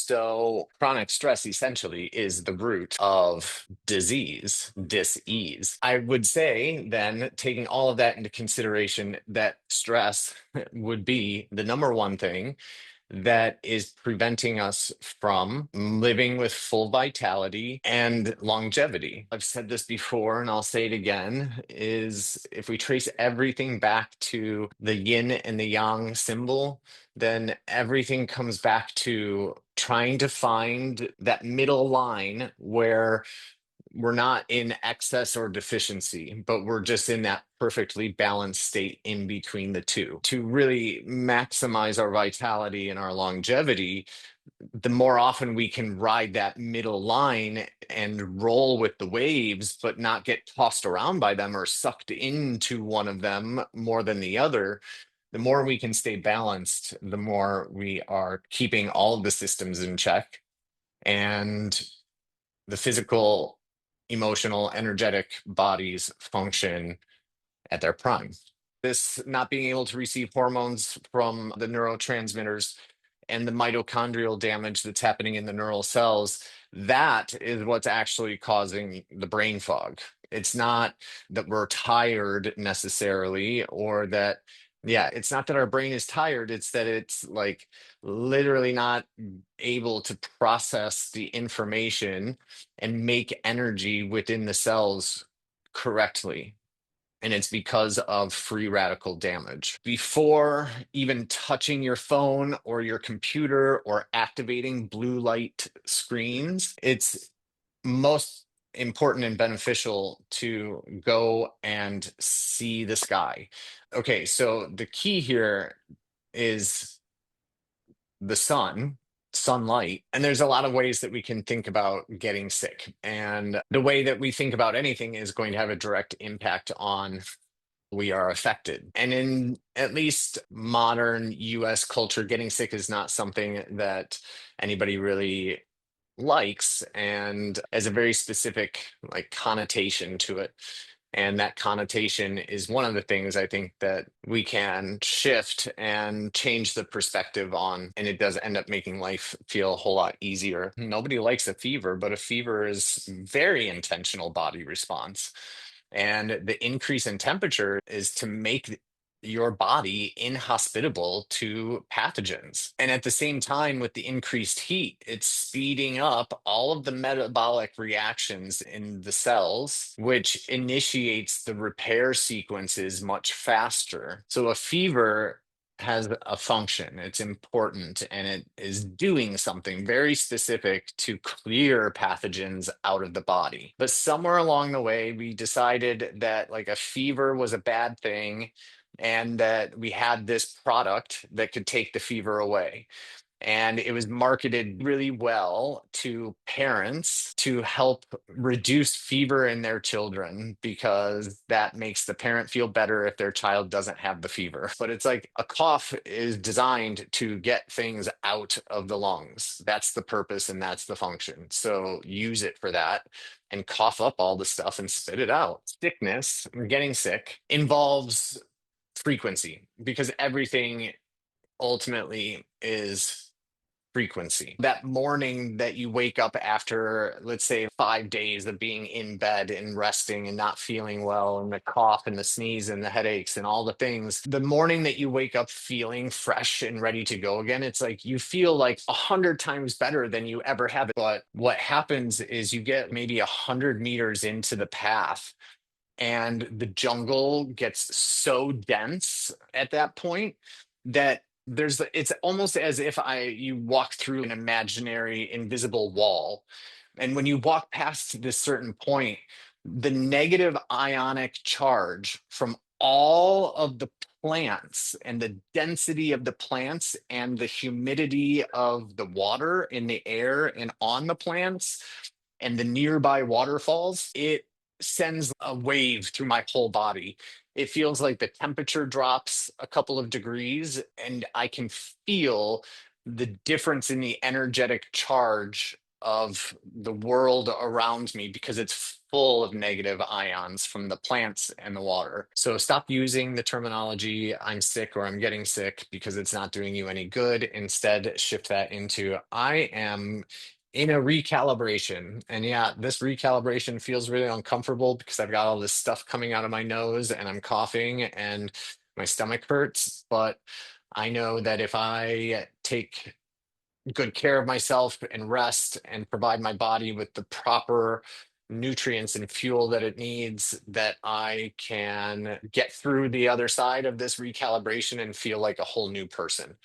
So, chronic stress essentially is the root of disease, dis-ease. I would say then, taking all of that into consideration, that stress would be the number one thing that is preventing us from living with full vitality and longevity. I've said this before and I'll say it again, is if we trace everything back to the yin and the yang symbol, then everything comes back to trying to find that middle line where we're not in excess or deficiency, but we're just in that perfectly balanced state in between the two. To really maximize our vitality and our longevity, the more often we can ride that middle line and roll with the waves, but not get tossed around by them or sucked into one of them more than the other, the more we can stay balanced, the more we are keeping all of the systems in check and the physical, emotional, energetic bodies function at their prime. This not being able to receive hormones from the neurotransmitters and the mitochondrial damage that's happening in the neural cells, that is what's actually causing the brain fog. It's not that we're tired necessarily, or that, yeah, it's not that our brain is tired. It's that it's like literally not able to process the information and make energy within the cells correctly. And it's because of free radical damage. Before even touching your phone or your computer or activating blue light screens, it's most important and beneficial to go and see the sky. Okay, so the key here is the sun, sunlight. And there's a lot of ways that we can think about getting sick. And the way that we think about anything is going to have a direct impact on we are affected. And in at least modern US culture, getting sick is not something that anybody really likes and has a very specific like connotation to it. And that connotation is one of the things I think that we can shift and change the perspective on. And it does end up making life feel a whole lot easier. Nobody likes a fever, but a fever is very intentional body response. And the increase in temperature is to make your body inhospitable to pathogens. And at the same time, with the increased heat, it's speeding up all of the metabolic reactions in the cells, which initiates the repair sequences much faster. So a fever has a function, it's important, and it is doing something very specific to clear pathogens out of the body. But somewhere along the way, we decided that like a fever was a bad thing and that we had this product that could take the fever away. And it was marketed really well to parents to help reduce fever in their children because that makes the parent feel better if their child doesn't have the fever. But it's like a cough is designed to get things out of the lungs. That's the purpose and that's the function. So use it for that and cough up all the stuff and spit it out. Sickness, getting sick, involves frequency because everything ultimately is frequency. That morning that you wake up after, let's say, 5 days of being in bed and resting and not feeling well, and the cough and the sneeze and the headaches and all the things, the morning that you wake up feeling fresh and ready to go again, it's like you feel like 100 times better than you ever have. But what happens is you get maybe 100 meters into the path and the jungle gets so dense at that point that it's almost as if I you walk through an imaginary invisible wall, and when you walk past this certain point, the negative ionic charge from all of the plants and the density of the plants and the humidity of the water in the air and on the plants and the nearby waterfalls, it sends a wave through my whole body. It feels like the temperature drops a couple of degrees, and I can feel the difference in the energetic charge of the world around me because it's full of negative ions from the plants and the water. So stop using the terminology "I'm sick" or "I'm getting sick" because it's not doing you any good. Instead, shift that into "I am in a recalibration." And yeah, this recalibration feels really uncomfortable because I've got all this stuff coming out of my nose and I'm coughing and my stomach hurts. But I know that if I take good care of myself and rest and provide my body with the proper nutrients and fuel that it needs, that I can get through the other side of this recalibration and feel like a whole new person.